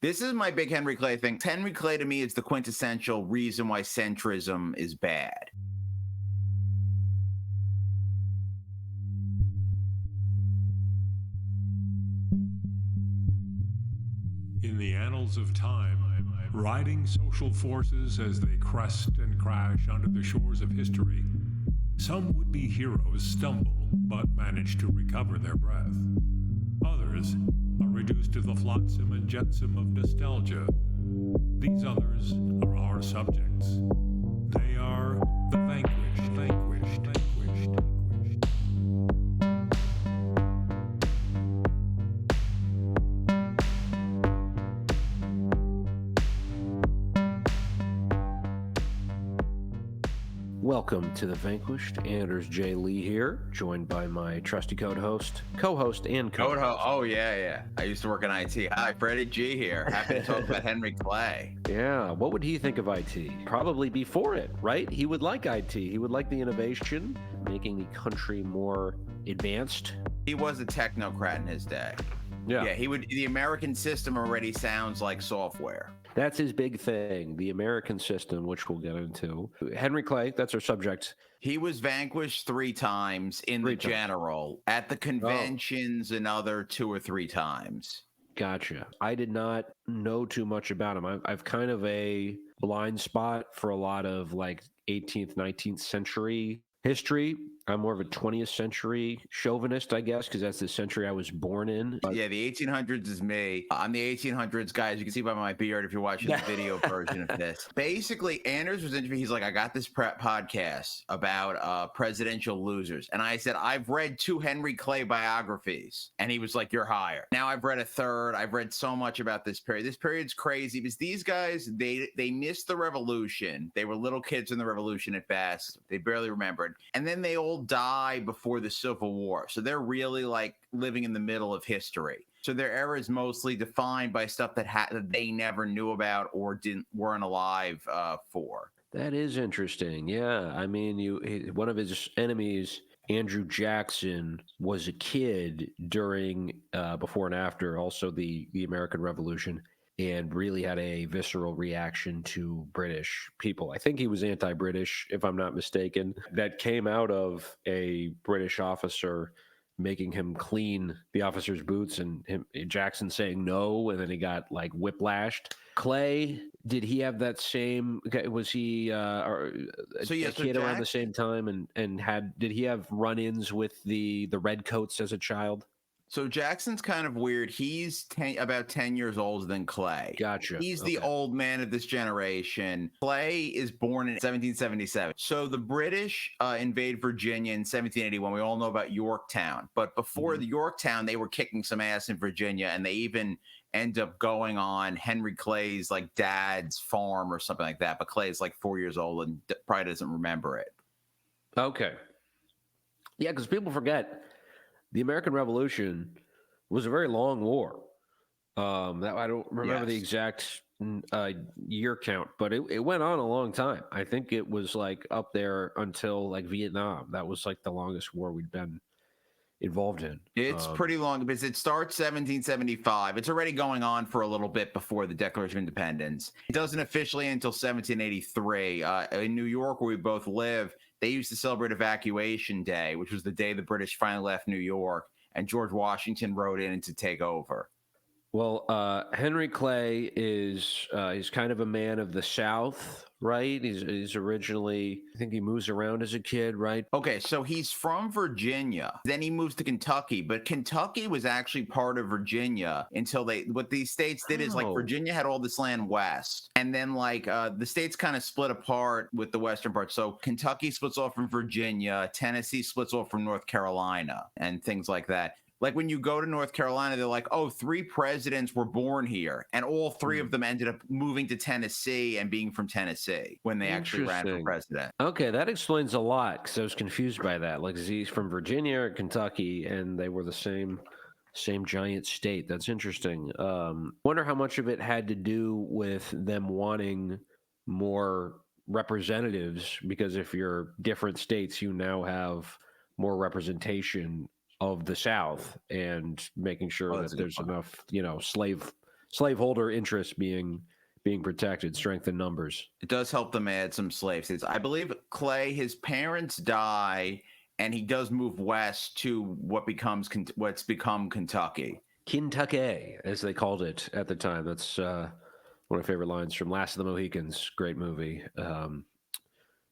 This is my big Henry Clay thing. Henry Clay to me is the quintessential reason why centrism is bad. In the annals of time, riding social forces as they crest and crash onto the shores of history, some would-be heroes stumble but manage to recover their breath. Others are reduced to the flotsam and jetsam of nostalgia. These others are our subjects. They are the vanquished, vanquished, vanquished, vanquished. Welcome to The Vanquished. Anders J. Lee here, joined by my trusty co-host, and co-host. Oh, yeah. I used to work in IT. Hi, Freddie G here. Happy to talk about Henry Clay. Yeah, what would he think of IT? Probably be for it, right? He would like IT. He would like the innovation, making the country more advanced. He was a technocrat in his day. Yeah, he would. The American system already sounds like software. That's his big thing, the American system, which we'll get into. Henry Clay, that's our subject. He was vanquished 3 times in the general, at the conventions another 2 or 3 times. Gotcha. I did not know too much about him. I've kind of a blind spot for a lot of like 18th, 19th century history. I'm more of a 20th century chauvinist, I guess, because that's the century I was born in. Yeah, the 1800s is me. I'm the 1800s guy, as you can see by my beard if you're watching the video version of this. Basically, Anders was interviewed. He's like, I got this podcast about presidential losers. And I said, I've read 2 Henry Clay biographies. And he was like, you're hired. Now I've read a third. I've read so much about this period. This period's crazy because these guys, they missed the revolution. They were little kids in the revolution at best. They barely remembered. And then they all die before the Civil War. So they're really like living in the middle of history. So their era is mostly defined by stuff that they never knew about or weren't alive for. That is interesting. Yeah. I mean, one of his enemies, Andrew Jackson, was a kid during before and after also the American Revolution, and really had a visceral reaction to British people. I think he was anti-British, if I'm not mistaken. That came out of a British officer making him clean the officer's boots, and Jackson saying no, and then he got like whiplashed. Clay, did he have that same? Was he a kid around the same time, and did he have run-ins with the redcoats as a child? So Jackson's kind of weird. He's about 10 years older than Clay. Gotcha. He's the old man of this generation. Clay is born in 1777. So the British invade Virginia in 1781. We all know about Yorktown. But before the Yorktown, they were kicking some ass in Virginia, and they even end up going on Henry Clay's like dad's farm or something like that. But Clay's like 4 years old and probably doesn't remember it. Okay. Yeah, because people forget the American Revolution was a very long war. That I don't remember the exact year count, but it went on a long time. I think it was like up there until like Vietnam. That was like the longest war we'd been involved in. It's pretty long because it starts 1775. It's already going on for a little bit before the Declaration of Independence. It doesn't officially until 1783. In New York, where we both live, they used to celebrate Evacuation Day, which was the day the British finally left New York, and George Washington rode in to take over. Well, Henry Clay is kind of a man of the South, right? He's originally, I think he moves around as a kid, right? Okay, so he's from Virginia. Then he moves to Kentucky, but Kentucky was actually part of Virginia until what these states did is like Virginia had all this land west. And then like the states kind of split apart with the western part. So Kentucky splits off from Virginia, Tennessee splits off from North Carolina, and things like that. Like when you go to North Carolina, they're like, 3 presidents were born here. And all 3 of them ended up moving to Tennessee and being from Tennessee when they actually ran for president. Okay, that explains a lot because I was confused by that. Like he's from Virginia or Kentucky, and they were the same giant state. That's interesting. Wonder how much of it had to do with them wanting more representatives, because if you're different states, you now have more representation of the South, and making sure that there's enough, slave slaveholder interests being protected, strength in numbers. It does help them add some slaves. I believe Clay, his parents die, and he does move west to what's become Kentucky. Kentucky, as they called it at the time. That's one of my favorite lines from Last of the Mohicans. Great movie.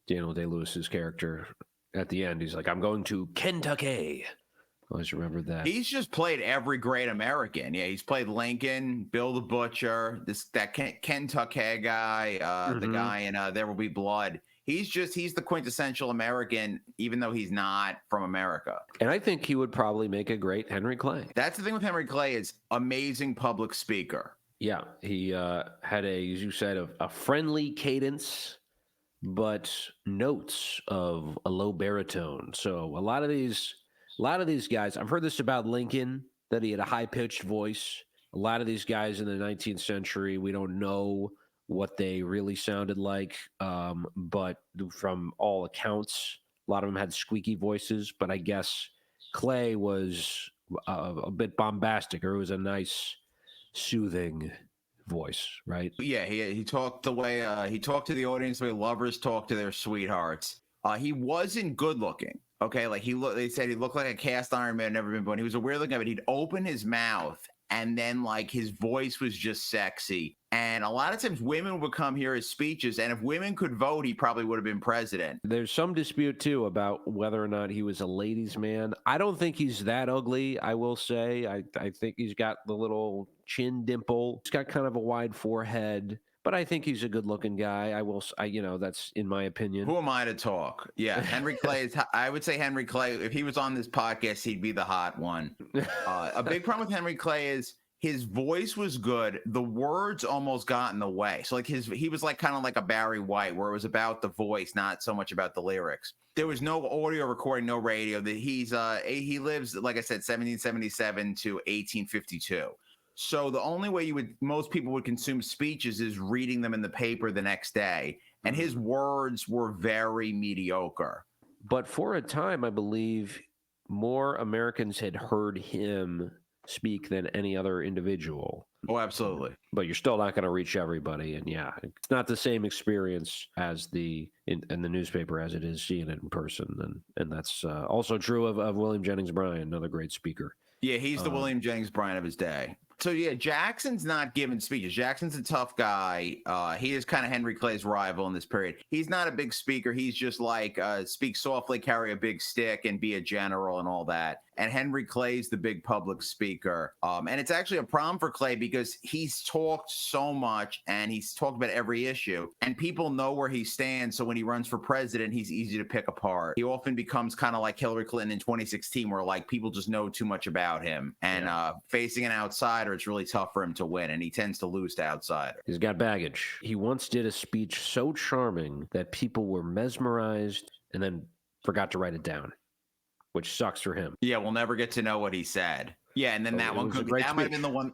Daniel Day-Lewis's character at the end, he's like, "I'm going to Kentucky." Always remember that. He's just played every great American. Yeah, he's played Lincoln, Bill the Butcher, that Kentucky guy, the guy in There Will Be Blood. He's the quintessential American, even though he's not from America. And I think he would probably make a great Henry Clay. That's the thing with Henry Clay, is amazing public speaker. Yeah, he had as you said, a friendly cadence, but notes of a low baritone. So a lot of these guys, I've heard this about Lincoln, that he had a high-pitched voice. A lot of these guys in the 19th century, we don't know what they really sounded like, but from all accounts, a lot of them had squeaky voices. But I guess Clay was a bit bombastic, or it was a nice, soothing voice, right? Yeah, he talked the way he talked to the audience the way lovers talk to their sweethearts. He wasn't good looking. Okay, like they said he looked like a cast iron man, never been born. He was a weird looking guy, but he'd open his mouth, and then like his voice was just sexy. And a lot of times women would come hear his speeches, and if women could vote, he probably would have been president. There's some dispute too about whether or not he was a ladies' man. I don't think he's that ugly, I will say. I think he's got the little chin dimple. He's got kind of a wide forehead. But I think he's a good-looking guy. That's in my opinion. Who am I to talk? Yeah, Henry Clay I would say Henry Clay, if he was on this podcast, he'd be the hot one. A big problem with Henry Clay is his voice was good. The words almost got in the way. So like he was like kind of like a Barry White, where it was about the voice, not so much about the lyrics. There was no audio recording, no radio. That he lives, like I said, 1777 to 1852. So the only way most people would consume speeches is reading them in the paper the next day. And his words were very mediocre. But for a time, I believe more Americans had heard him speak than any other individual. Oh, absolutely. But you're still not going to reach everybody. And yeah, it's not the same experience as in the newspaper as it is seeing it in person. And that's also true of William Jennings Bryan, another great speaker. Yeah, he's the William Jennings Bryan of his day. So yeah, Jackson's not giving speeches. Jackson's a tough guy. He is kind of Henry Clay's rival in this period. He's not a big speaker. He's just like speak softly, carry a big stick, and be a general and all that. And Henry Clay's the big public speaker. And it's actually a problem for Clay because he's talked so much and he's talked about every issue. And people know where he stands. So when he runs for president, he's easy to pick apart. He often becomes kind of like Hillary Clinton in 2016, where like people just know too much about him. And facing an outsider, it's really tough for him to win. And he tends to lose to outsiders. He's got baggage. He once did a speech so charming that people were mesmerized and then forgot to write it down, which sucks for him. Yeah, we'll never get to know what he said. Yeah, and then that might have been the one.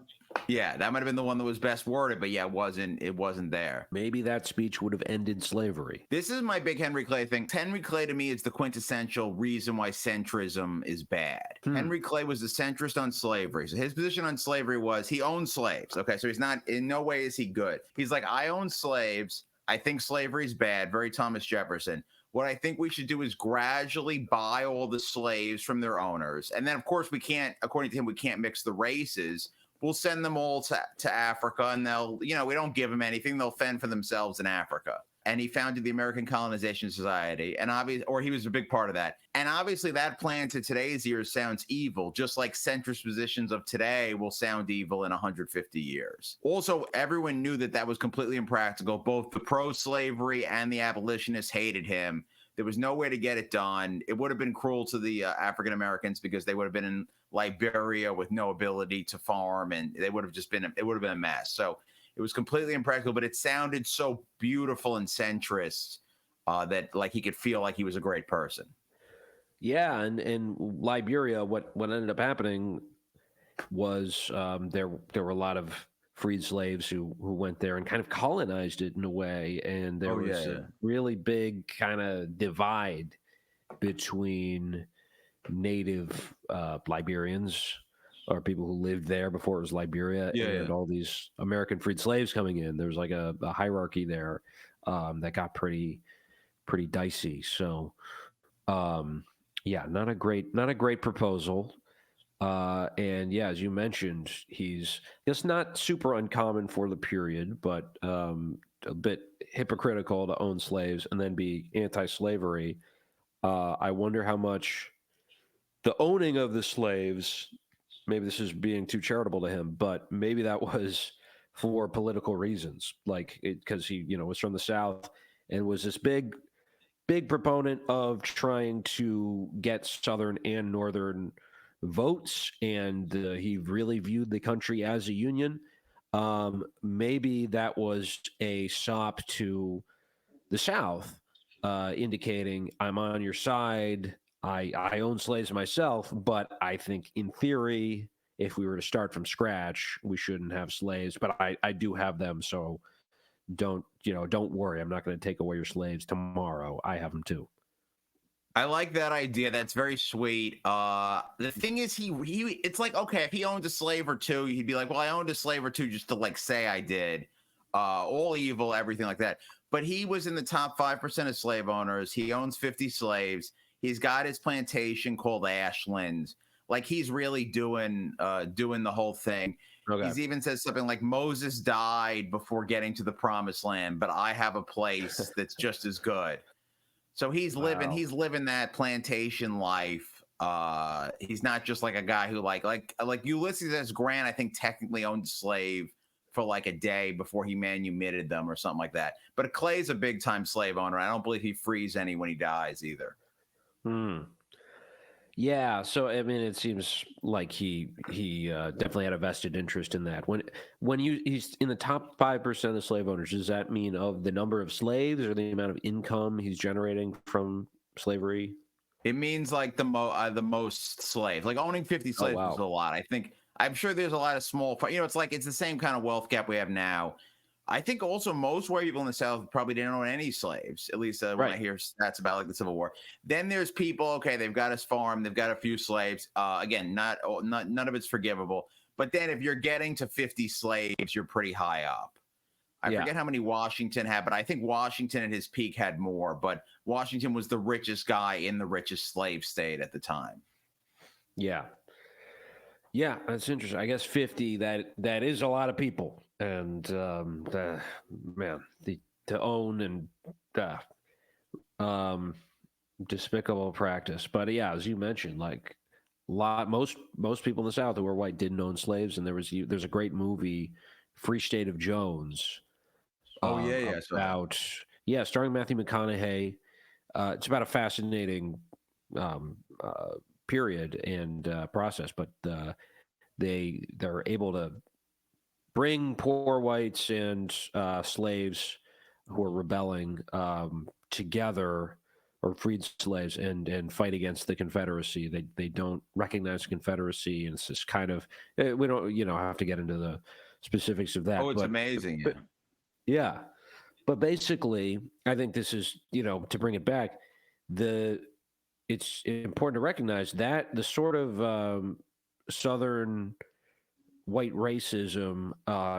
Yeah, that might have been the one that was best worded, but yeah, it wasn't there. Maybe that speech would have ended slavery. This is my big Henry Clay thing. Henry Clay to me is the quintessential reason why centrism is bad. Henry Clay was a centrist on slavery. So his position on slavery was he owned slaves. Okay, so he's not, in no way is he good. He's like, I own slaves. I think slavery is bad. Very Thomas Jefferson. What I think we should do is gradually buy all the slaves from their owners. And then, of course, we can't, according to him, we can't mix the races. We'll send them all to Africa, and they'll, we don't give them anything. They'll fend for themselves in Africa. And he founded the American Colonization Society, and he was a big part of that. And obviously that plan to today's ears sounds evil, just like centrist positions of today will sound evil in 150 years. Also, everyone knew that was completely impractical. Both the pro-slavery and the abolitionists hated him. There was no way to get it done. It would have been cruel to the African Americans because they would have been in Liberia with no ability to farm, and it would have been a mess. So it was completely impractical, but it sounded so beautiful and centrist that like he could feel like he was a great person. Yeah, and in Liberia, what ended up happening was there were a lot of freed slaves who went there and kind of colonized it in a way, and there was a really big kind of divide between native Liberians or people who lived there before it was Liberia, Yeah, and yeah. all these American freed slaves coming in. There's like a hierarchy there that got pretty dicey. So yeah, not a great proposal. And yeah, as you mentioned, it's not super uncommon for the period, but a bit hypocritical to own slaves and then be anti-slavery. I wonder how much the owning of the slaves, maybe this is being too charitable to him, but maybe that was for political reasons, like because he, was from the South and was this big proponent of trying to get Southern and Northern votes, and he really viewed the country as a union. Maybe that was a sop to the South, indicating I'm on your side. I own slaves myself, but I think in theory, if we were to start from scratch, we shouldn't have slaves. But I do have them, so don't worry. I'm not going to take away your slaves tomorrow. I have them too. I like that idea. That's very sweet. The thing is, he it's like, okay, if he owned a slave or two, he'd be like, well, I owned a slave or two just to like say I did. All evil, everything like that. But he was in the top 5% of slave owners. He owns 50 slaves. He's got his plantation called Ashland. Like he's really doing the whole thing. Okay. He's even says something like Moses died before getting to the promised land, but I have a place that's just as good. So he's living that plantation life. He's not just like a guy who like Ulysses S. Grant, I think technically owned a slave for like a day before he manumitted them or something like that. But Clay's a big time slave owner. I don't believe he frees any when he dies either. Yeah, so I mean, it seems like he definitely had a vested interest in that. When he's in the top 5% of slave owners, does that mean of the number of slaves or the amount of income he's generating from slavery? It means like the most slaves. Like owning 50 Oh slaves wow. is a lot. I'm sure there's a lot of small. It's the same kind of wealth gap we have now. I think also most white people in the South probably didn't own any slaves, at least when I hear stats about like the Civil War. Then there's people, okay, they've got a farm, they've got a few slaves. Again, not none of it's forgivable. But then if you're getting to 50 slaves, you're pretty high up. I forget how many Washington had, but I think Washington at his peak had more. But Washington was the richest guy in the richest slave state at the time. Yeah. Yeah, that's interesting. I guess 50, that is a lot of people. And to own and despicable practice. But yeah, as you mentioned, like most people in the South who were white didn't own slaves, and there's a great movie, Free State of Jones. Oh yeah. Starring Matthew McConaughey. It's about a fascinating period and process, but they're able to bring poor whites and slaves who are rebelling together, or freed slaves, and fight against the Confederacy. They don't recognize the Confederacy, and it's just kind of, we don't have to get into the specifics of that. Oh, it's amazing. Yeah. Yeah, but basically, I think this is, to bring it back, it's important to recognize that the sort of Southern white racism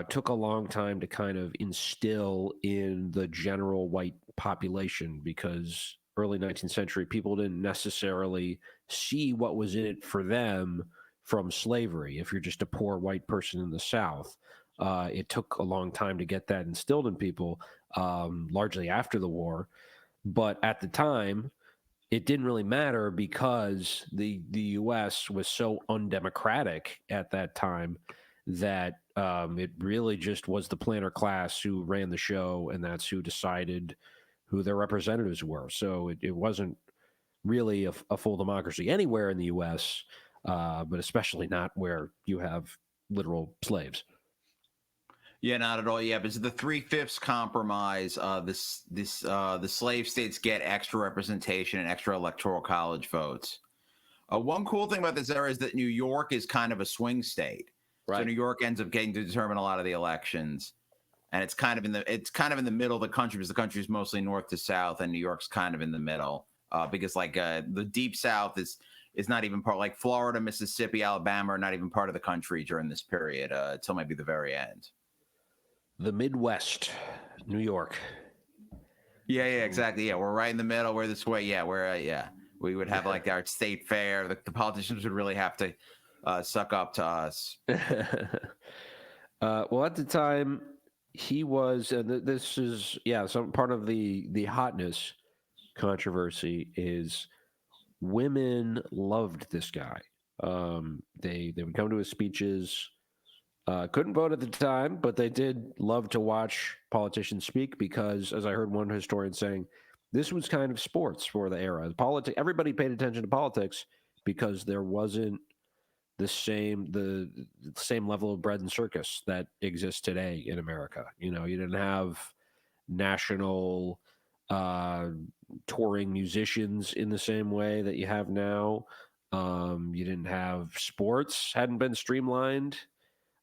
took a long time to kind of instill in the general white population, because early 19th century people didn't necessarily see what was in it for them from slavery. If you're just a poor white person in the South, it took a long time to get that instilled in people, largely after the war. But at the time, it didn't really matter, because the U.S. was so undemocratic at that time that it really just was the planter class who ran the show, and that's who decided who their representatives were. So it wasn't really a full democracy anywhere in the U.S., but especially not where you have literal slaves. Yeah, not at all. Yeah, but it's the 3/5 compromise. The slave states get extra representation and extra electoral college votes. One cool thing about this era is that New York is kind of a swing state. Right. So New York ends up getting to determine a lot of the elections, and it's kind of in the middle of the country, because the country is mostly north to south, and New York's kind of in the middle. Because the deep South is, is not even part. Like Florida, Mississippi, Alabama are not even part of the country during this period until maybe the very end. The Midwest, New York. Yeah, exactly. Yeah, we're right in the middle. We're this way. Yeah, we would have like our state fair. The politicians would really have to suck up to us. Well, at the time, he was, and this is, some part of the hotness controversy is women loved this guy. They would come to his speeches. Couldn't vote at the time, but they did love to watch politicians speak because, as I heard one historian saying, this was kind of sports for the era. Everybody paid attention to politics because there wasn't the same level of bread and circus that exists today in America. You know, you didn't have national touring musicians in the same way that you have now. You didn't have sports hadn't been streamlined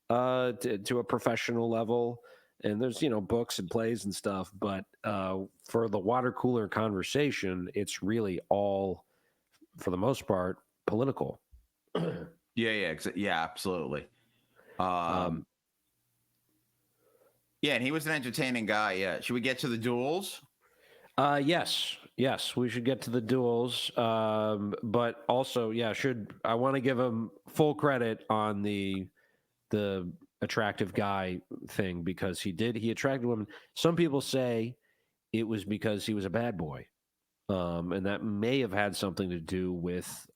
to a professional level, and there's books and plays and stuff, but for the water cooler conversation, it's really all, for the most part, political. Yeah, absolutely. Yeah, and he was an entertaining guy. Yeah, should we get to the duels? Yes, we should get to the duels, but also, I want to give him full credit on the attractive guy thing, because he attracted women. Some people say it was because he was a bad boy, and that may have had something to do with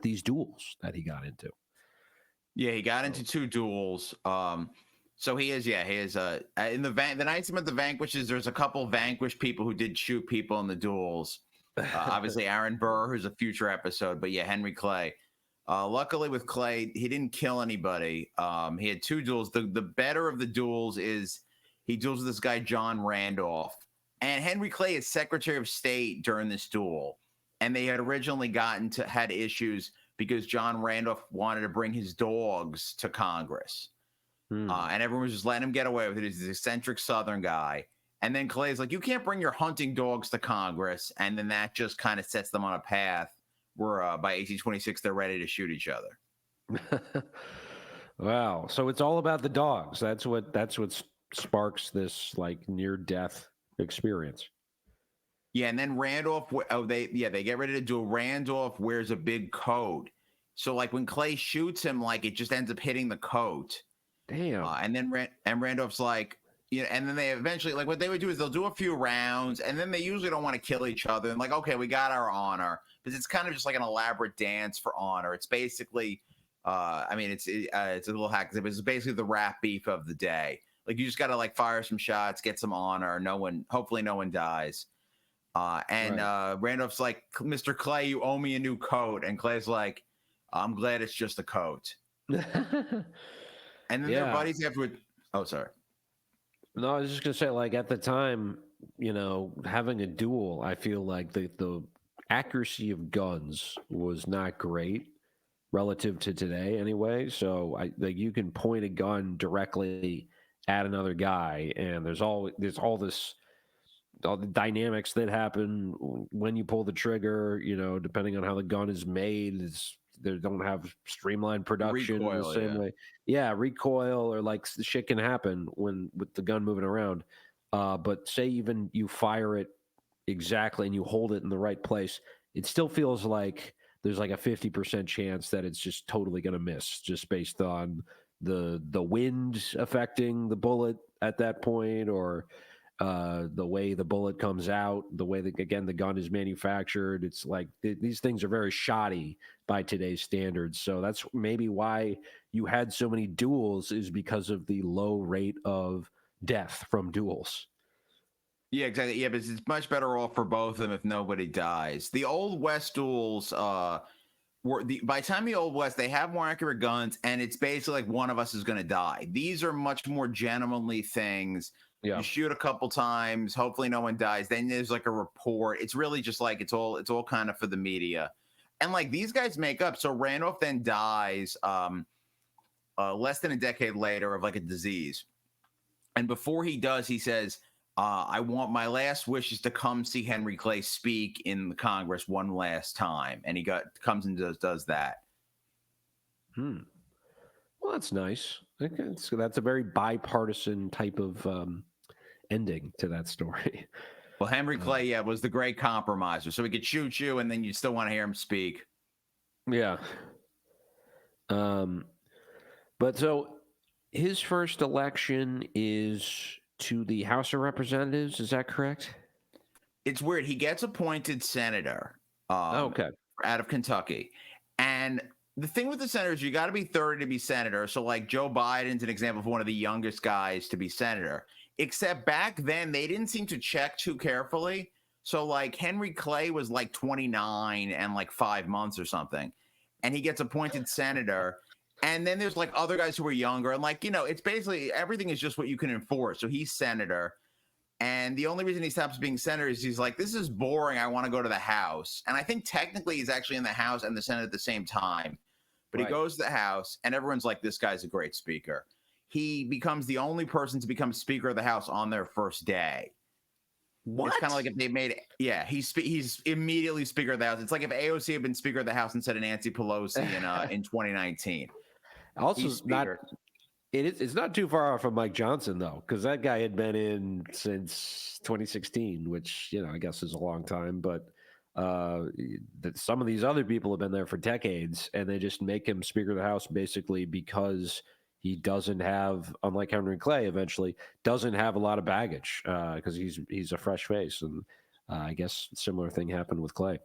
these duels that he got into. Yeah, he got into 2 duels. So he is in the Nights of the Vanquishes. There's a couple vanquished people who did shoot people in the duels. Obviously, Aaron Burr, who's a future episode, but Henry Clay. Luckily with Clay, he didn't kill anybody. He had 2 duels. The better of the duels is he duels with this guy, John Randolph. And Henry Clay is Secretary of State during this duel. And they had originally had issues because John Randolph wanted to bring his dogs to Congress. And everyone was just letting him get away with it. He's this eccentric Southern guy. And then Clay's like, you can't bring your hunting dogs to Congress. And then that just kind of sets them on a path where by 1826, they're ready to shoot each other. Wow. So it's all about the dogs. That's what sparks this like near death experience. Yeah. And then Randolph, they get ready to do. Randolph wears a big coat. So like when Clay shoots him, like it just ends up hitting the coat. Damn. And then Randolph's like, and then they eventually, like what they would do is they'll do a few rounds and then they usually don't want to kill each other. And like, okay, we got our honor. Because it's kind of just like an elaborate dance for honor. It's basically, it's a little hack. It's basically the rap beef of the day. Like you just got to like fire some shots, get some honor. Hopefully no one dies. Randolph's like, Mr. Clay, you owe me a new coat. And Clay's like, I'm glad it's just a coat. And then their buddies afterward. Oh, sorry. No, I was just gonna say, like at the time, having a duel, I feel like the accuracy of guns was not great relative to today, anyway. So you can point a gun directly at another guy, and there's all the dynamics that happen when you pull the trigger. Depending on how the gun is made, they don't have streamlined production in the same way. Yeah, recoil or like shit can happen with the gun moving around. But say even you fire it exactly and you hold it in the right place, it still feels like there's like a 50% chance that it's just totally going to miss, just based on the wind affecting the bullet at that point, or the way the bullet comes out, the way that, again, the gun is manufactured. It's like these things are very shoddy by today's standards. So that's maybe why you had so many duels, is because of the low rate of death from duels. Yeah, exactly. Yeah, but it's much better off for both of them if nobody dies. The Old West duels by the time the Old West, they have more accurate guns, and it's basically like one of us is going to die. These are much more gentlemanly things. Yeah. You shoot a couple times, hopefully no one dies. Then there's like a report. It's really just like it's all kind of for the media. And like these guys make up. So Randolph then dies less than a decade later of like a disease. And before he does, he says, I want my last wish is to come see Henry Clay speak in the Congress one last time, and he comes and does that. Well, that's nice. Okay, so that's a very bipartisan type of ending to that story. Well, Henry Clay, was the great compromiser, so he could shoot you, and then you'd still want to hear him speak. Yeah. But so his first election is to the House of Representatives. Is that correct? It's weird. He gets appointed senator Okay. out of Kentucky. And the thing with the senators, you got to be 30 to be senator. So, like, Joe Biden's an example of one of the youngest guys to be senator. Except back then, they didn't seem to check too carefully. So, like, Henry Clay was like 29 and like 5 months or something. And he gets appointed senator. And then there's like other guys who are younger. And, like, it's basically everything is just what you can enforce. So he's senator. And the only reason he stops being senator is he's like, this is boring. I want to go to the House. And I think technically he's actually in the House and the Senate at the same time. But Right. he goes to the House, and everyone's like, this guy's a great speaker. He becomes the only person to become Speaker of the House on their first day. What? It's kind of like if they made it. Yeah, he's immediately Speaker of the House. It's like if AOC had been Speaker of the House instead of Nancy Pelosi in 2019. Also, it's not too far off from Mike Johnson, though, because that guy had been in since 2016, which, I guess is a long time. But some of these other people have been there for decades, and they just make him Speaker of the House basically because he doesn't have, unlike Henry Clay, eventually doesn't have a lot of baggage because he's a fresh face, and I guess a similar thing happened with Clay.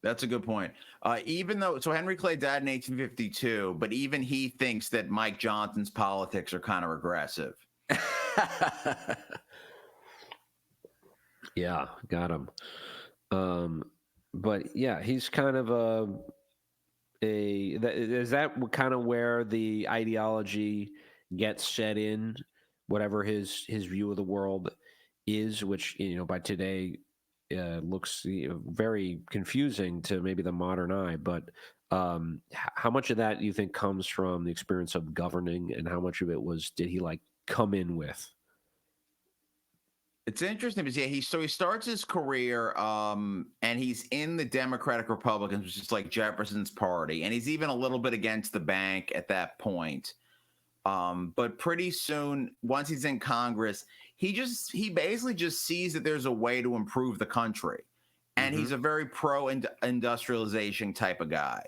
That's a good point. So Henry Clay died in 1852, but even he thinks that Mike Johnson's politics are kind of regressive. Yeah, got him. But yeah, he's kind of is that kind of where the ideology gets set in, whatever his view of the world is, which by today looks very confusing to maybe the modern eye. But how much of that do you think comes from the experience of governing, and how much of it did he like come in with? It's interesting because he starts his career and he's in the Democratic Republicans, which is like Jefferson's party, and he's even a little bit against the bank at that point. But pretty soon, once he's in Congress, he basically just sees that there's a way to improve the country, and he's a very pro-industrialization type of guy.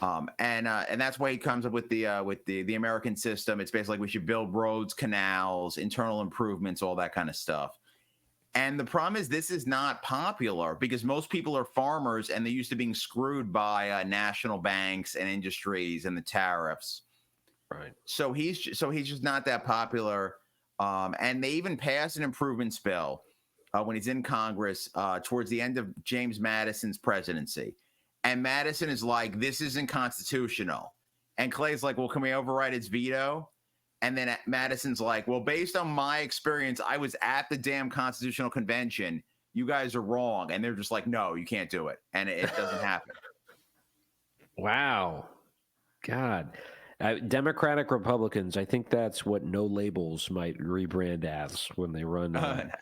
And that's why he comes up with the American system. It's basically like we should build roads, canals, internal improvements, all that kind of stuff. And the problem is this is not popular because most people are farmers and they're used to being screwed by national banks and industries and the tariffs. Right. So he's just not that popular. And they even passed an improvements bill when he's in Congress towards the end of James Madison's presidency. And Madison is like, this isn't constitutional. And Clay's like, well, can we override its veto? And then Madison's like, well, based on my experience, I was at the damn Constitutional Convention. You guys are wrong. And they're just like, no, you can't do it. And it doesn't happen. Wow. God. Democratic Republicans, I think that's what No Labels might rebrand as when they run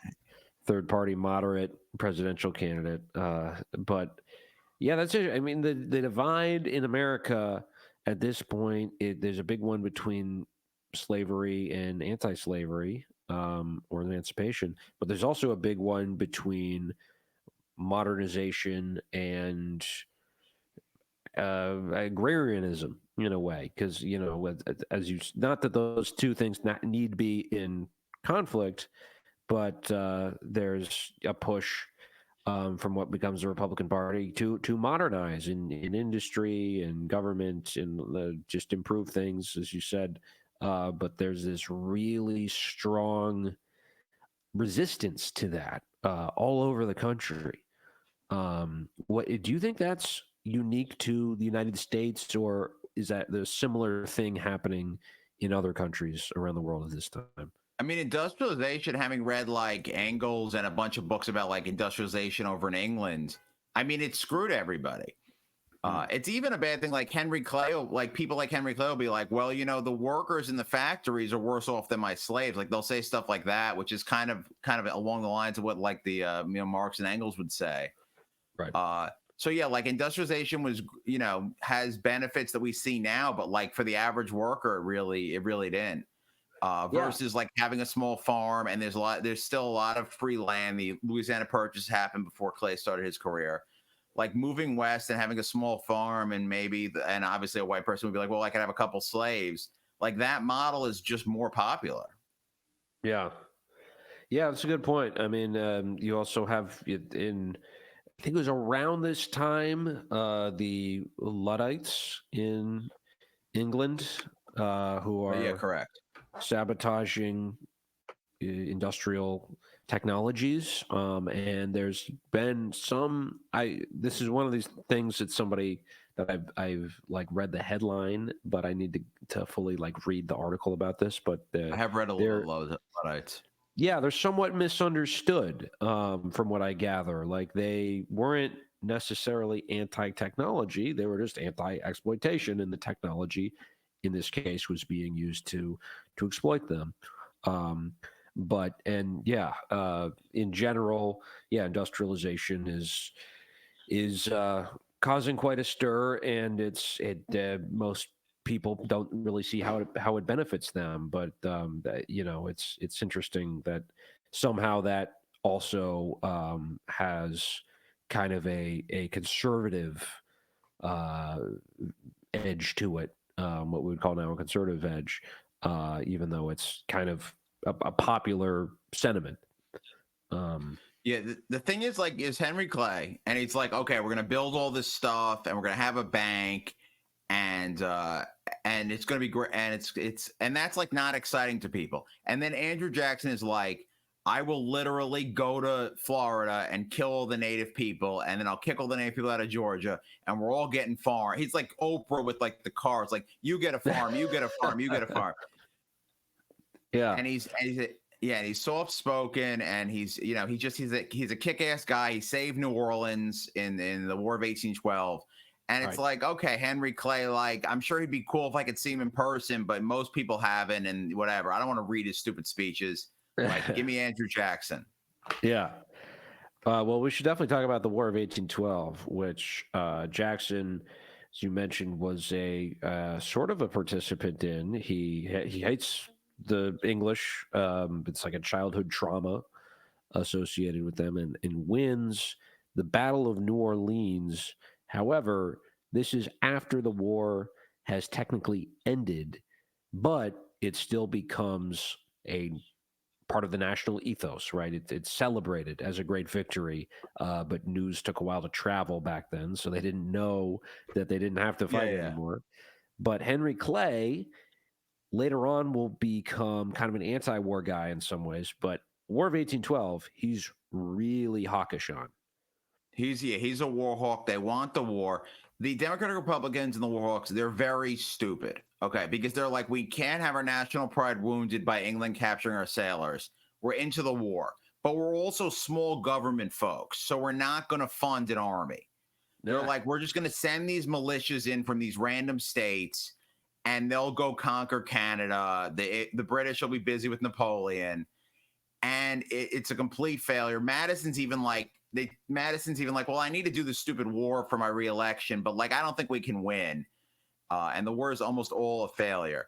third-party moderate presidential candidate. But yeah, that's it. I mean, the divide in America at this point, there's a big one between slavery and anti-slavery or emancipation, but there's also a big one between modernization and agrarianism in a way, because as you, not that those two things need to be in conflict, but there's a push from what becomes the Republican Party to modernize in industry and government and just improve things, as you said. But there's this really strong resistance to that all over the country. What do you think that's unique to the United States, or is that the similar thing happening in other countries around the world at this time? I mean, industrialization, having read like Engels and a bunch of books about like industrialization over in England, I mean, it screwed everybody. It's even a bad thing. Like Henry Clay, people like Henry Clay will be like, well, the workers in the factories are worse off than my slaves. Like they'll say stuff like that, which is kind of along the lines of what like the Marx and Engels would say. Right. So yeah, like industrialization was, has benefits that we see now, but like for the average worker, it really didn't. Versus like having a small farm, and there's still a lot of free land. The Louisiana Purchase happened before Clay started his career. Like moving west and having a small farm, and and obviously a white person would be like, well, I could have a couple slaves. Like that model is just more popular. Yeah. Yeah, that's a good point. I mean, you also have I think it was around this time, the Luddites in England, who Yeah, are correct. sabotaging industrial technologies. And there's been some. This is one of these things that I've like read the headline, but I need to fully like read the article about this. But I have read a little of Luddites. yeah, they're somewhat misunderstood, from what I gather. Like they weren't necessarily anti-technology; they were just anti-exploitation, and the technology, in this case, was being used to exploit them. Um, in general, yeah, industrialization is causing quite a stir, and most people don't really see how it benefits them. But it's interesting that somehow that also has kind of a conservative uh, edge to it, what we would call now a conservative edge, even though it's kind of a popular sentiment. Yeah, the thing is, like, is Henry Clay, and he's like, okay, we're gonna build all this stuff, and we're gonna have a bank, and it's gonna be great, and and that's like not exciting to people. And then Andrew Jackson is like, I will literally go to Florida and kill all the native people, and then I'll kick all the native people out of Georgia, and we're all getting farm. He's like Oprah with like the cars, like you get a farm, you get a farm, you get a farm. Yeah, and he's soft spoken, and he's a kick-ass guy. He saved New Orleans in the War of 1812. And it's right. like, okay, Henry Clay, like, I'm sure he'd be cool if I could see him in person, but most people haven't, and whatever. I don't want to read his stupid speeches. Like, give me Andrew Jackson. Yeah. Well, we should definitely talk about the War of 1812, which Jackson, as you mentioned, was a sort of a participant in. He hates the English. It's like a childhood trauma associated with them, and wins the Battle of New Orleans. However, this is after the war has technically ended, but it still becomes a part of the national ethos, right? It's celebrated as a great victory, but news took a while to travel back then, so they didn't know that they didn't have to fight anymore. But Henry Clay later on will become kind of an anti-war guy in some ways, but War of 1812, he's really hawkish on. He's a war hawk. They want the war. The Democratic Republicans and the war hawks, they're very stupid. Okay, because they're like, we can't have our national pride wounded by England capturing our sailors. We're into the war, but we're also small government folks, so we're not going to fund an army. They're like, we're just going to send these militias in from these random states, and they'll go conquer Canada. The British will be busy with Napoleon, and it's a complete failure. Madison's even like, well, I need to do the stupid war for my reelection, but like, I don't think we can win. And the war is almost all a failure.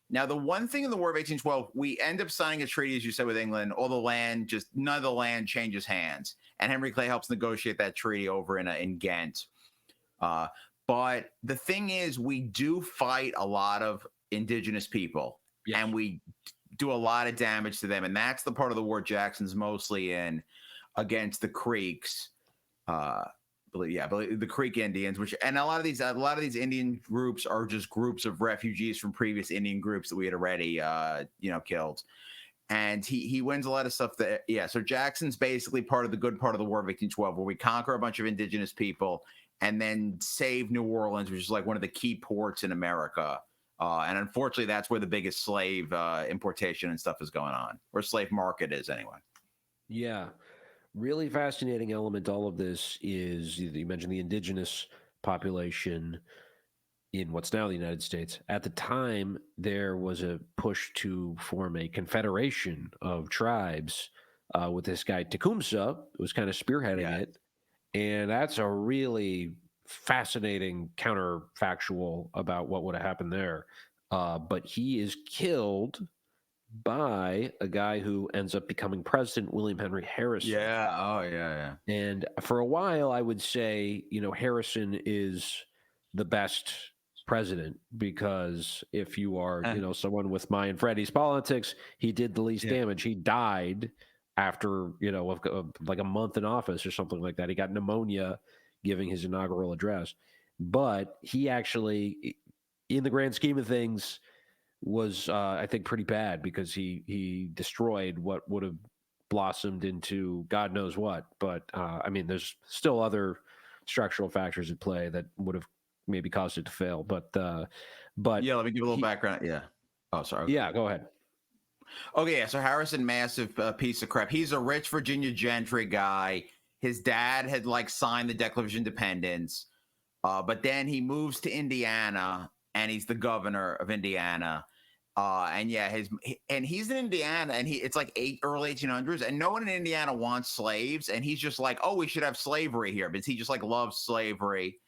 Now, the one thing in the War of 1812, we end up signing a treaty, as you said, with England. None of the land changes hands. And Henry Clay helps negotiate that treaty over in Ghent. But the thing is, we do fight a lot of indigenous people, and we do a lot of damage to them. And that's the part of the war Jackson's mostly in, against the Creeks. The Creek Indians, and a lot of these Indian groups are just groups of refugees from previous Indian groups that we had already killed. And he wins a lot of stuff that, so Jackson's basically part of the good part of the War of 1812, where we conquer a bunch of indigenous people and then save New Orleans, which is like one of the key ports in America. And unfortunately, that's where the biggest slave importation and stuff is going on, or slave market is anyway. Yeah. Really fascinating element to all of this is, you mentioned the indigenous population in what's now the United States. At the time, there was a push to form a confederation of tribes with this guy Tecumseh, who was kind of spearheading Yeah. it. And that's a really fascinating counterfactual about what would have happened there. But he is killed by a guy who ends up becoming president, William Henry Harrison. Yeah. Oh, yeah. And for a while, I would say, Harrison is the best president because if you are, Yeah. someone with my and Freddie's politics, he did the least Yeah. damage. He died after, like a month in office or something like that. He got pneumonia giving his inaugural address. But he actually, in the grand scheme of things, was I think pretty bad because he destroyed what would have blossomed into God knows what. But I mean, there's still other structural factors at play that would have maybe caused it to fail. But Yeah. Let me give a little background. Yeah. Oh, sorry. Yeah, go ahead. Okay. Yeah. So Harrison, massive piece of crap. He's a rich Virginia gentry guy. His dad had like signed the Declaration of Independence, but then he moves to Indiana and he's the governor of Indiana. And yeah, he's in Indiana, and it's like early 1800s, and no one in Indiana wants slaves, and he's just like, oh, we should have slavery here, but he just like loves slavery,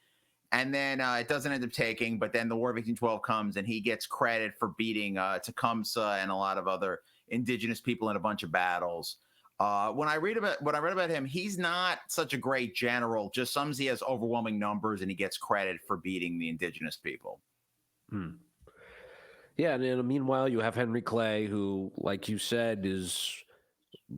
and then it doesn't end up taking, but then the War of 1812 comes, and he gets credit for beating Tecumseh and a lot of other indigenous people in a bunch of battles. When I read about him, he's not such a great general. Just some he has overwhelming numbers, and he gets credit for beating the indigenous people. Yeah, and then meanwhile, you have Henry Clay, who, like you said, is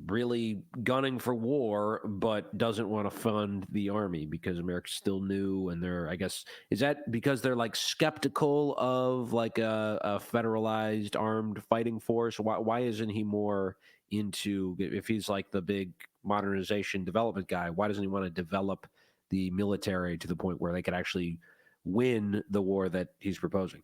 really gunning for war, but doesn't want to fund the army because America's still new, and I guess, is that because they're like skeptical of like a federalized armed fighting force? Why isn't he more into, if he's like the big modernization development guy, why doesn't he want to develop the military to the point where they could actually win the war that he's proposing?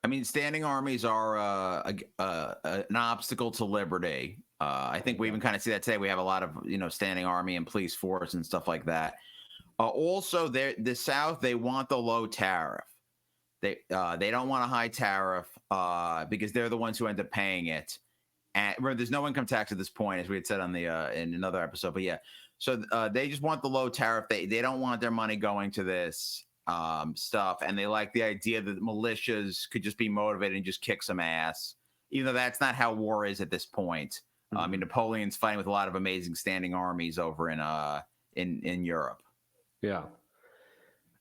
I mean, standing armies are an obstacle to liberty. I think we even kind of see that today. We have a lot of standing army and police force and stuff like that. Also, the South, they want the low tariff. They don't want a high tariff because they're the ones who end up paying it. And there's no income tax at this point, as we had said on the in another episode. But yeah, so they just want the low tariff. They don't want their money going to this stuff, and they like the idea that militias could just be motivated and just kick some ass, even though that's not how war is at this point. I mean, Napoleon's fighting with a lot of amazing standing armies over in Europe. Yeah,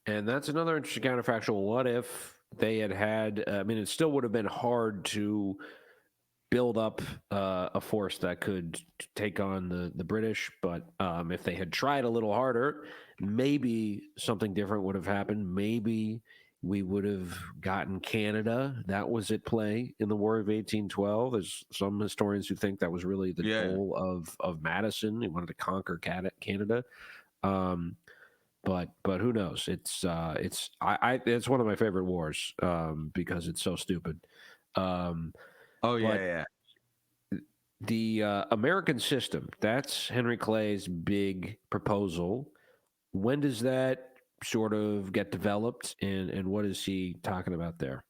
and that's another interesting counterfactual. What if they had I mean, it still would have been hard to build up a force that could take on the British, but if they had tried a little harder, maybe something different would have happened. Maybe we would have gotten Canada. That was at play in the War of 1812. There's some historians who think that was really the goal of Madison. He wanted to conquer Canada. But who knows? It's one of my favorite wars because it's so stupid. The American system, that's Henry Clay's big proposal. When does that sort of get developed, and what is he talking about there?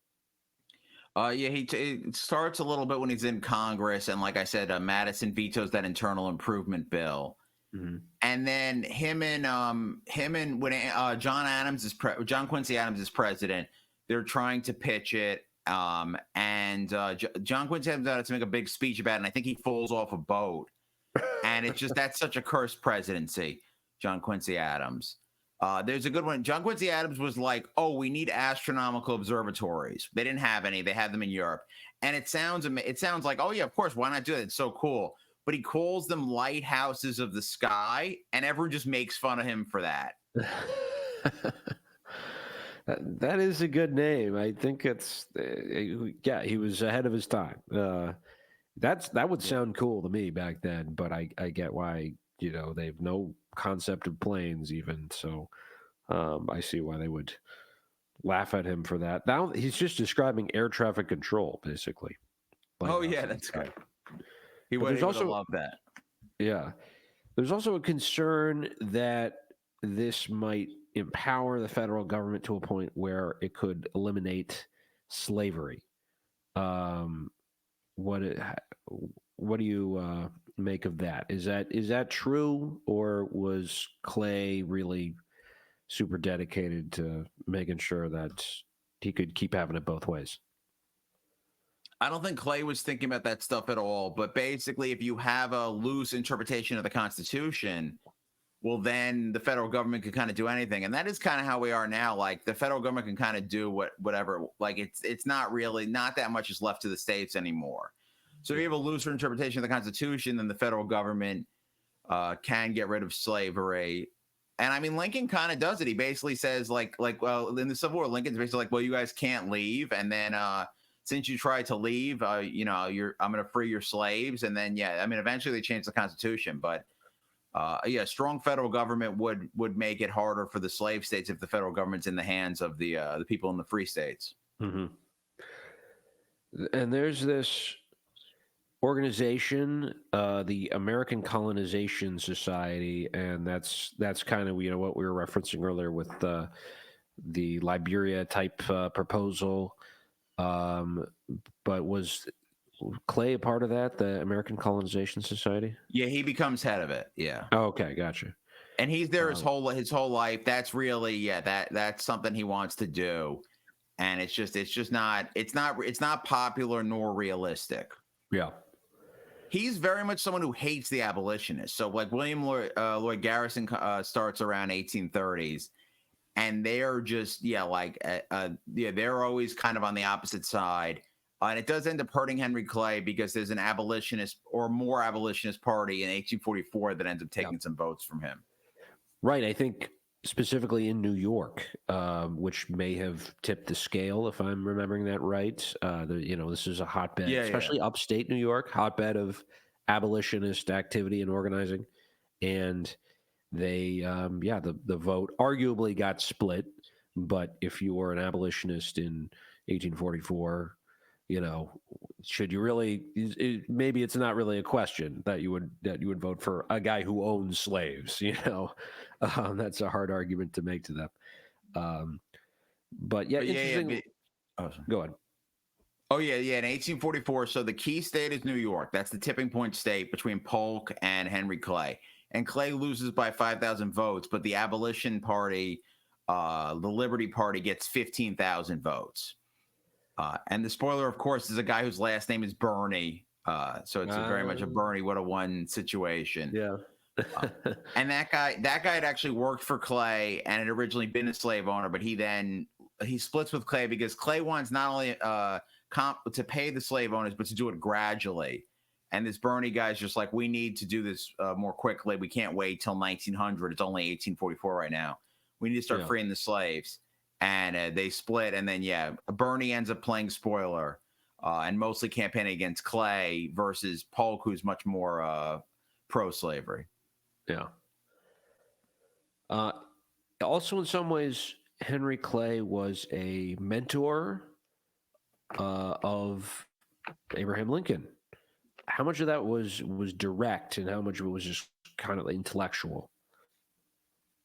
It starts a little bit when he's in Congress, and like I said, Madison vetoes that internal improvement bill. Mm-hmm. And then him and when John Quincy Adams is president, they're trying to pitch it. John Quincy Adams out to make a big speech about it, and I think he falls off a boat. And it's just, that's such a cursed presidency, John Quincy Adams. There's a good one. John Quincy Adams was like, oh, we need astronomical observatories. They didn't have any. They had them in Europe. And it sounds like, oh, yeah, of course. Why not do that? It's so cool. But he calls them lighthouses of the sky, and everyone just makes fun of him for that. That is a good name. I think it's he was ahead of his time. That would sound cool to me back then, but I get why they have no concept of planes even. So I see why they would laugh at him for that. Now he's just describing air traffic control, basically. That's good. He would also love that. Yeah, there's also a concern that this might empower the federal government to a point where it could eliminate slavery. Um, what what do you make of that? Is that true, or was Clay really super dedicated to making sure that he could keep having it both ways? I don't think Clay was thinking about that stuff at all. But basically, if you have a loose interpretation of the Constitution, well, then the federal government can kind of do anything, and that is kind of how we are now. Like the federal government can kind of do whatever. Like it's not really not that much is left to the states anymore. So if you have a looser interpretation of the Constitution, then the federal government can get rid of slavery. And I mean, Lincoln kind of does it. He basically says well, in the Civil War, Lincoln's basically like, well, you guys can't leave, and then since you tried to leave, I'm going to free your slaves, and then I mean, eventually they changed the Constitution, but. Strong federal government would make it harder for the slave states if the federal government's in the hands of the people in the free states. Mm-hmm. And there's this organization, the American Colonization Society, and that's kind of what we were referencing earlier with the Liberia type proposal. But was Clay a part of that, the American Colonization Society? Yeah, he becomes head of it. Yeah. Oh, okay, gotcha. And he's there his whole life. That's really that's something he wants to do, and it's not popular nor realistic. Yeah. He's very much someone who hates the abolitionists. So like William Lloyd Garrison starts around 1830s, and they're just they're always kind of on the opposite side. And it does end up hurting Henry Clay because there's an abolitionist or more abolitionist party in 1844 that ends up taking some votes from him. Right. I think specifically in New York, which may have tipped the scale, if I'm remembering that right. This is a hotbed, especially upstate New York, hotbed of abolitionist activity and organizing. And they, the vote arguably got split. But if you were an abolitionist in 1844, should you really? Maybe it's not really a question that you would vote for a guy who owns slaves. That's a hard argument to make to them. Interesting. Go ahead. Oh yeah. In 1844, so the key state is New York. That's the tipping point state between Polk and Henry Clay. And Clay loses by 5,000 votes, but the Abolition Party, the Liberty Party, gets 15,000 votes. And the spoiler, of course, is a guy whose last name is Birney. So it's very much a Bernie would have won situation. Yeah. And that guy had actually worked for Clay and had originally been a slave owner, but he splits with Clay because Clay wants not only to pay the slave owners, but to do it gradually. And this Bernie guy's just like, we need to do this more quickly. We can't wait till 1900. It's only 1844 right now. We need to start freeing the slaves. And they split, and then Bernie ends up playing spoiler, and mostly campaigning against Clay versus Polk, who's much more pro-slavery. Yeah. Also, in some ways, Henry Clay was a mentor of Abraham Lincoln. How much of that was direct, and how much of it was just kind of intellectual?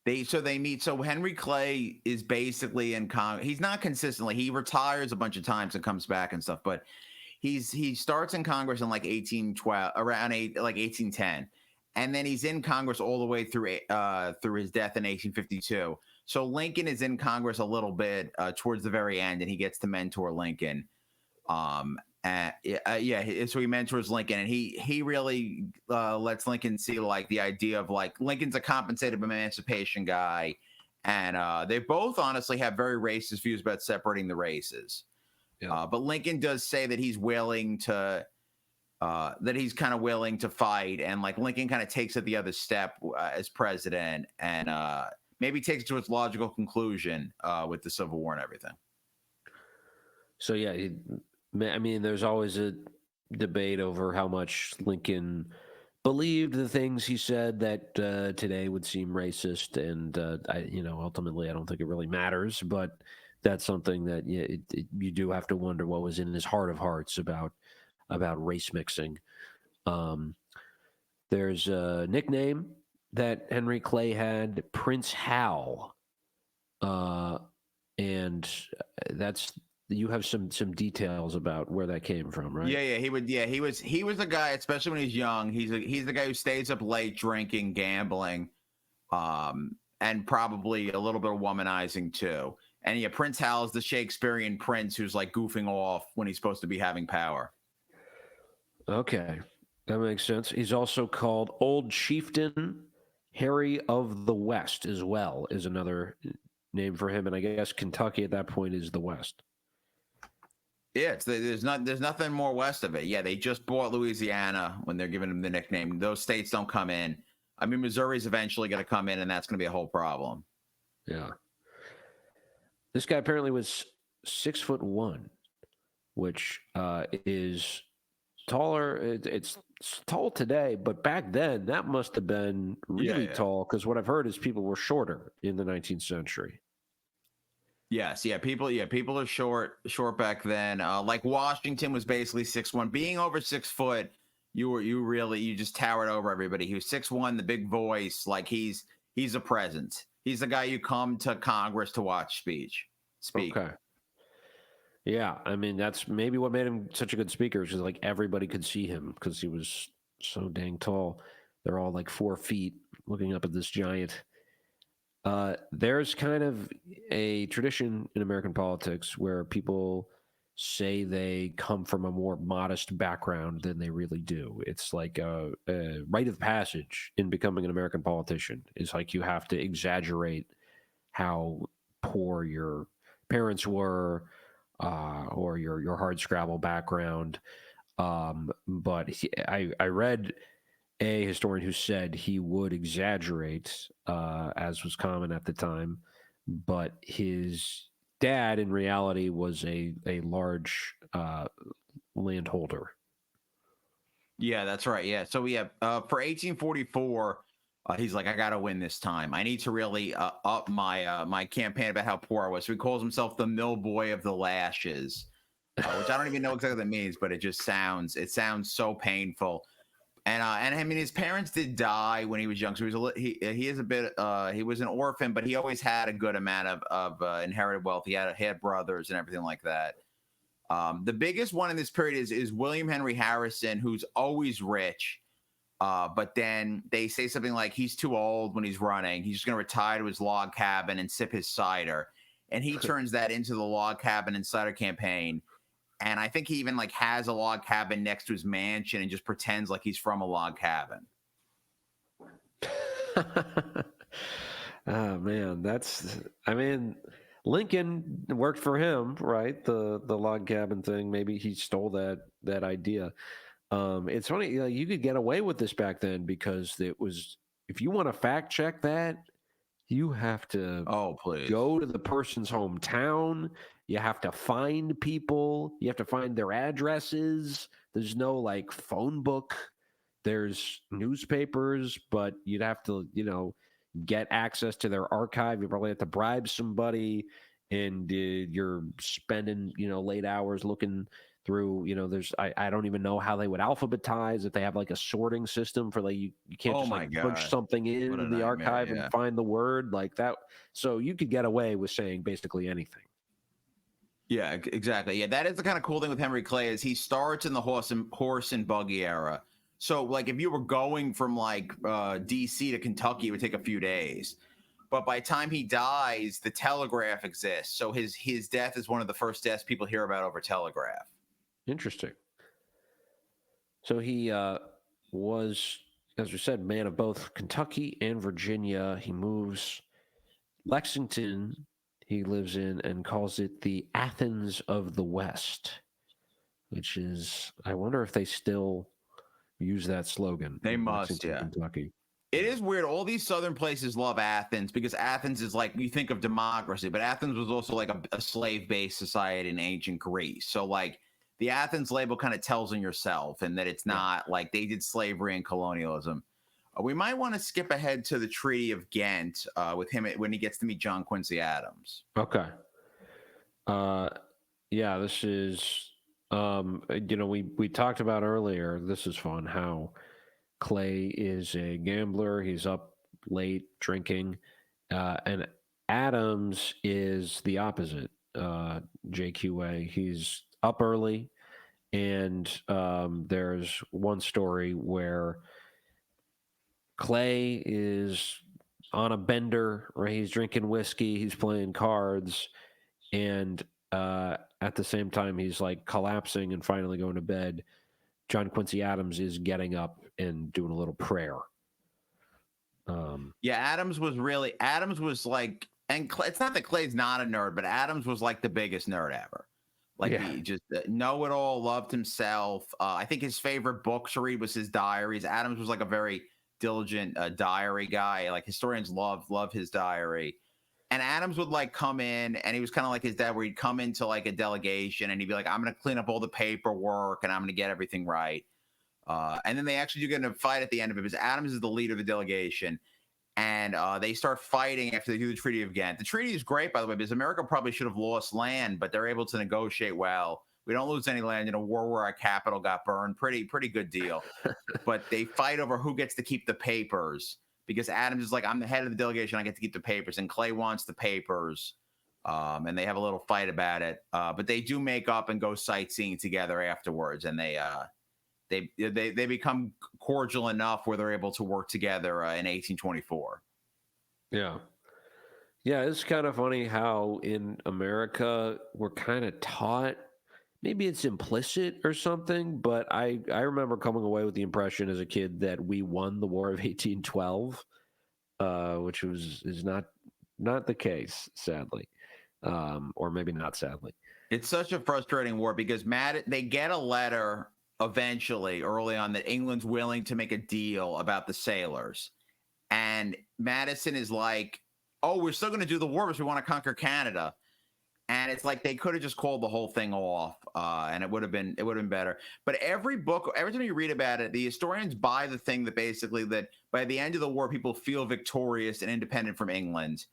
They meet. So Henry Clay is basically in Congress. He's not consistently. He retires a bunch of times and comes back and stuff. But he starts in Congress in like 1812, around 1810, and then he's in Congress all the way through his death in 1852. So Lincoln is in Congress a little bit towards the very end, and he gets to mentor Lincoln. So he mentors Lincoln, and he really lets Lincoln see like the idea of like Lincoln's a compensated emancipation guy, and they both honestly have very racist views about separating the races. Yeah. But Lincoln does say that he's willing to kind of willing to fight, and like Lincoln kind of takes it the other step as president, and maybe takes it to its logical conclusion with the Civil War and everything. So I mean, there's always a debate over how much Lincoln believed the things he said that today would seem racist, and ultimately, I don't think it really matters. But that's something that you do have to wonder what was in his heart of hearts about race mixing. There's a nickname that Henry Clay had, Prince Hal. and that's you have some details about where that came from, right? Yeah, he was the guy, especially when he's young. He's the guy who stays up late drinking, gambling, and probably a little bit of womanizing too. And yeah, Prince Hal is the Shakespearean prince who's like goofing off when he's supposed to be having power. Okay, that makes sense. He's also called Old Chieftain Harry of the West as well, is another name for him. And I guess Kentucky at that point is the West. Yeah, there's nothing more west of it. Yeah, they just bought Louisiana when they're giving him the nickname. Those states don't come in. I mean, Missouri's eventually going to come in, and that's going to be a whole problem. Yeah. This guy apparently was 6'1", which is taller. It's tall today, but back then that must have been really tall, because what I've heard is people were shorter in the 19th century. Yes, people are short back then. Like Washington was basically 6'1". Being over 6 foot, you just towered over everybody. He was 6'1", the big voice, like he's a presence. He's the guy you come to Congress to watch speak. Okay. Yeah, I mean that's maybe what made him such a good speaker, is like everybody could see him because he was so dang tall. They're all like 4 feet looking up at this giant. There's kind of a tradition in American politics where people say they come from a more modest background than they really do. It's like a rite of passage in becoming an American politician. It's like you have to exaggerate how poor your parents were, or your hardscrabble background. But I read a historian who said he would exaggerate, as was common at the time, but his dad in reality was a large landholder. Yeah, that's right. Yeah, so we have for 1844. He's like, I got to win this time. I need to really up my my campaign about how poor I was. So he calls himself the mill boy of the lashes, which I don't even know exactly what that means, but it sounds so painful. And I mean, his parents did die when he was young, so he is a bit he was an orphan, but he always had a good amount of inherited wealth. He had brothers and everything like that. The biggest one in this period is William Henry Harrison, who's always rich. But then they say something like he's too old when he's running. He's just going to retire to his log cabin and sip his cider. And he turns that into the log cabin and cider campaign. And I think he even like has a log cabin next to his mansion and just pretends like he's from a log cabin. Oh man, I mean, Lincoln worked for him, right? The log cabin thing. Maybe he stole that idea. It's funny, you could get away with this back then because it was, if you want to fact check that, you have to go to the person's hometown. You have to find people. You have to find their addresses. There's no like phone book. There's newspapers, but you'd have to, get access to their archive. You probably have to bribe somebody, and you're spending, late hours looking through, there's I don't even know how they would alphabetize, if they have like a sorting system for like you can't just like punch something in the archive and find the word like that. So you could get away with saying basically anything. Yeah, exactly. Yeah, that is the kind of cool thing with Henry Clay is he starts in the horse and buggy era. So like if you were going from like DC to Kentucky, it would take a few days. But by the time he dies, the telegraph exists. So his death is one of the first deaths people hear about over telegraph. Interesting. So he was, as we said, man of both Kentucky and Virginia. He moves Lexington, he lives in, and calls it the Athens of the West, which is, I wonder if they still use that slogan. They must, Lexington, Kentucky. It is weird. All these southern places love Athens because Athens is like, you think of democracy, but Athens was also like a slave-based society in ancient Greece. So like the Athens label kind of tells on yourself, and that it's not like they did slavery and colonialism. We might want to skip ahead to the Treaty of Ghent with him when he gets to meet John Quincy Adams. Okay. Yeah, this is, we talked about earlier, this is fun, how Clay is a gambler. He's up late drinking. And Adams is the opposite. JQA. He's up early, and there's one story where Clay is on a bender, right? He's drinking whiskey, he's playing cards, and at the same time, he's like collapsing and finally going to bed. John Quincy Adams is getting up and doing a little prayer. Yeah, Adams was like, and it's not that Clay's not a nerd, but Adams was like the biggest nerd ever. Like he just know-it-all, loved himself. I think his favorite book to read was his diaries. Adams was like a very diligent diary guy. Like historians love his diary. And Adams would like come in, and he was kind of like his dad, where he'd come into like a delegation and he'd be like, I'm going to clean up all the paperwork and I'm going to get everything right. And then they actually do get in a fight at the end of it, because Adams is the leader of the delegation. And they start fighting after they do the Treaty of Ghent. The treaty is great, by the way, because America probably should have lost land, but they're able to negotiate well. We don't lose any land in a war where our capital got burned. Pretty good deal. But they fight over who gets to keep the papers, because Adams is like, I'm the head of the delegation, I get to keep the papers, and Clay wants the papers. And they have a little fight about it. But they do make up and go sightseeing together afterwards, and they become cordial enough where they're able to work together in 1824. Yeah. It's kind of funny how in America we're kind of taught, maybe it's implicit or something, but I remember coming away with the impression as a kid that we won the War of 1812, which is not the case, sadly, or maybe not sadly. It's such a frustrating war, because they get a letter eventually early on that England's willing to make a deal about the sailors. And Madison is like, oh, we're still going to do the war because we want to conquer Canada. And it's like they could have just called the whole thing off, and it would have been better. But every time you read about it, the historians buy the thing that basically that by the end of the war, people feel victorious and independent from England.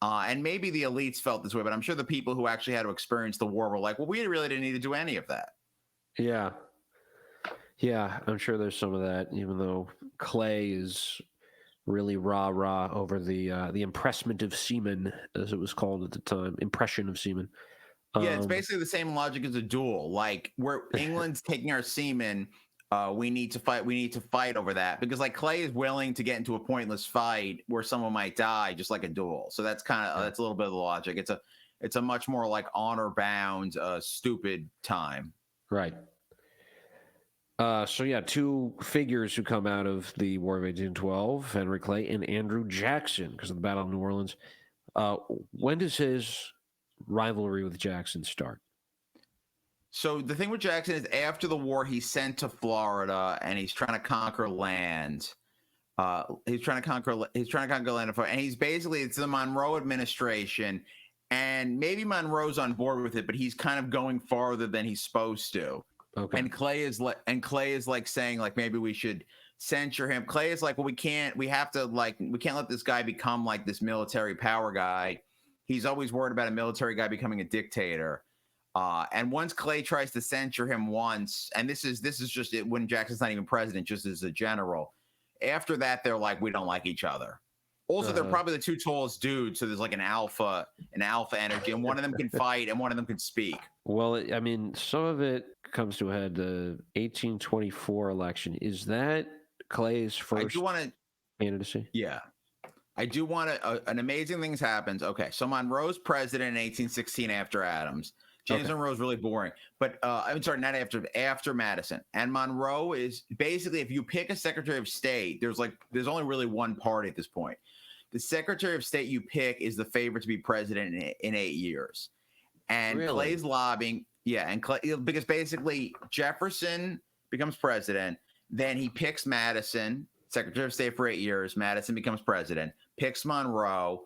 And maybe the elites felt this way, but I'm sure the people who actually had to experience the war were like, well, we really didn't need to do any of that. Yeah, I'm sure there's some of that, even though Clay is really rah-rah over the impressment of seamen, as it was called at the time, impression of seamen. Yeah, it's basically the same logic as a duel. Like, where England's taking our seamen, we need to fight over that, because like Clay is willing to get into a pointless fight where someone might die, just like a duel. So that's that's a little bit of the logic. It's a much more like honor-bound, stupid time. Right. Two figures who come out of the War of 1812, Henry Clay and Andrew Jackson, because of the Battle of New Orleans. When does his rivalry with Jackson start? So the thing with Jackson is, after the war, he's sent to Florida and he's trying to conquer land. He's trying to conquer land, and he's basically, it's the Monroe administration, and maybe Monroe's on board with it, but he's kind of going farther than he's supposed to. Okay. And Clay is like saying, like, maybe we should censure him. Clay is like, well, we can't let this guy become like this military power guy. He's always worried about a military guy becoming a dictator. And once Clay tries to censure him once, and this is just it, when Jackson's not even president, just as a general. After that, they're like, we don't like each other. Also, they're probably the two tallest dudes, so there's like an alpha energy, and one of them can fight and one of them can speak. Well, I mean, some of it comes to a head. The 1824 election, is that Clay's first candidacy? Yeah. I do want to. An amazing thing happens. Okay, so Monroe's president in 1816 after Adams. James Monroe is really boring, but I'm sorry, not after Madison. And Monroe is basically, if you pick a Secretary of State, there's only really one party at this point. The Secretary of State you pick is the favorite to be president in 8 years. And really? Clay's lobbying, and Clay, because basically Jefferson becomes president, then he picks Madison, Secretary of State for 8 years. Madison becomes president, picks Monroe's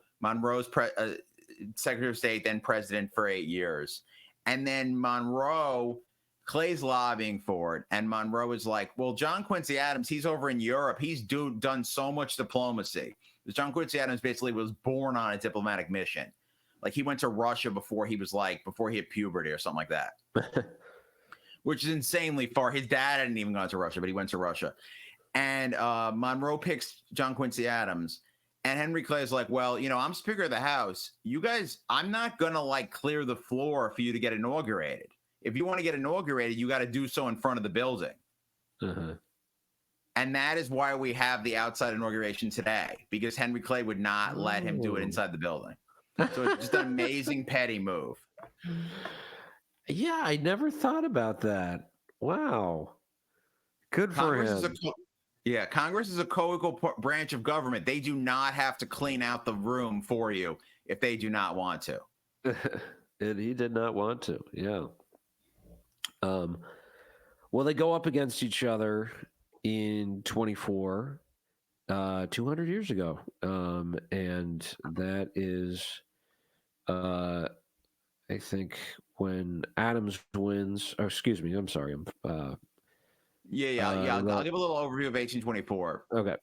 Secretary of State, then president for 8 years. And then Clay's lobbying for it. And Monroe is like, well, John Quincy Adams, he's over in Europe. He's done so much diplomacy. Because John Quincy Adams basically was born on a diplomatic mission. Like, he went to Russia before he hit puberty or something like that. Which is insanely far. His dad hadn't even gone to Russia, but he went to Russia. And Monroe picks John Quincy Adams. And Henry Clay's like, well, I'm Speaker of the House. You guys, I'm not going to like clear the floor for you to get inaugurated. If you want to get inaugurated, you got to do so in front of the building. Uh-huh. And that is why we have the outside inauguration today, because Henry Clay would not let him do it inside the building. So it's just an amazing petty move. Yeah, I never thought about that. Wow. Good for him. Congress is a co-equal branch of government. They do not have to clean out the room for you if they do not want to. And he did not want to. Yeah. Well, they go up against each other in 24, 200 years ago. And that is, I think, when Adams wins. Oh, excuse me. I'm sorry. I'll give a little overview of 1824. Okay.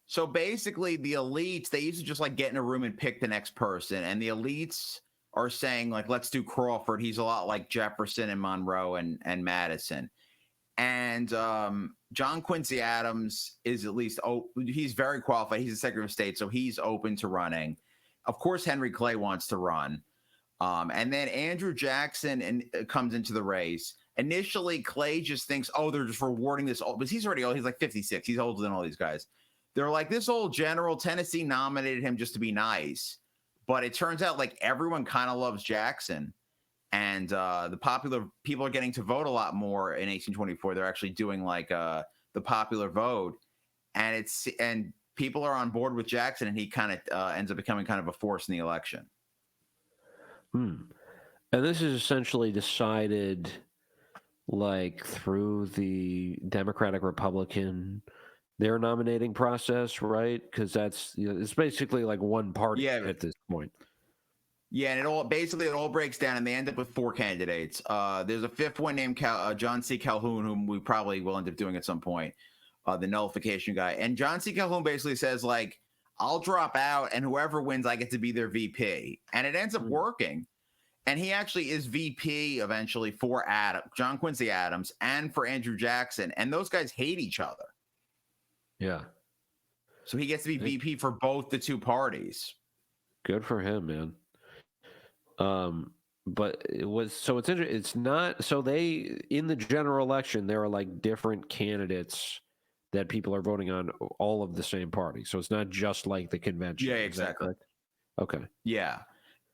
So basically, the elites, they used to just like get in a room and pick the next person. And the elites are saying, like, let's do Crawford. He's a lot like Jefferson and Monroe and Madison. And John Quincy Adams is at least, he's very qualified. He's a Secretary of State, so he's open to running. Of course, Henry Clay wants to run. And then Andrew Jackson comes into the race. Initially, Clay just thinks, they're just rewarding this old, but he's already old. He's like 56. He's older than all these guys. They're like, this old general, Tennessee nominated him just to be nice. But it turns out like everyone kind of loves Jackson. And the popular people are getting to vote a lot more in 1824. They're actually doing like the popular vote. And people are on board with Jackson, and he kind of ends up becoming kind of a force in the election. And this is essentially decided like through the Democratic Republican, their nominating process, right? Because that's, it's basically like one party at this point. Yeah, and it all breaks down, and they end up with 4 candidates. There's a 5th one named John C. Calhoun, whom we probably will end up doing at some point, the nullification guy. And John C. Calhoun basically says, like, I'll drop out, and whoever wins, I get to be their VP. And it ends up working. And he actually is VP eventually for John Quincy Adams and for Andrew Jackson. And those guys hate each other. Yeah. So he gets to be VP for both the two parties. Good for him, man. But it's interesting. It's not, so they, in the general election, there are like different candidates that people are voting on, all of the same party. So it's not just like the convention. Yeah, exactly. Okay. Yeah.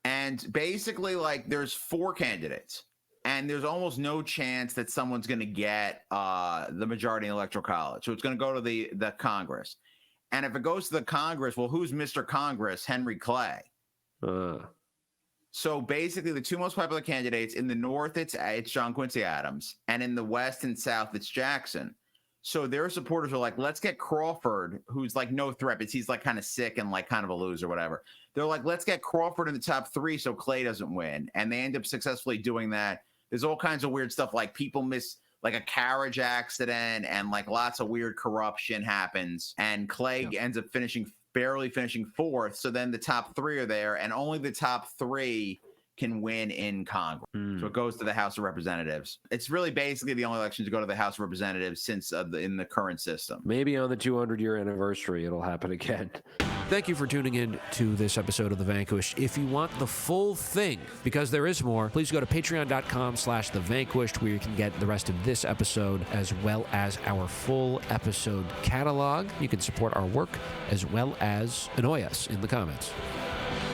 And basically, like, there's 4 candidates, and there's almost no chance that someone's going to get the majority in the Electoral College. So it's going to go to the Congress. And if it goes to the Congress, well, who's Mr. Congress? Henry Clay. So basically, the 2 most popular candidates in the North, it's John Quincy Adams, and in the West and South, it's Jackson. So their supporters are like, let's get Crawford, who's like no threat, but he's like kind of sick and like kind of a loser, whatever. They're like, let's get Crawford in the top 3 so Clay doesn't win. And they end up successfully doing that. There's all kinds of weird stuff, like people miss like a carriage accident, and like lots of weird corruption happens. And Clay ends up barely finishing 4th. So then the top 3 are there, and only the top 3 can win in Congress. So it goes to the House of Representatives. It's really basically the only election to go to the House of Representatives since in the current system. Maybe on the 200-year anniversary, it'll happen again. Thank you for tuning in to this episode of The Vanquished. If you want the full thing, because there is more, please go to patreon.com/The Vanquished, where you can get the rest of this episode as well as our full episode catalog. You can support our work as well as annoy us in the comments.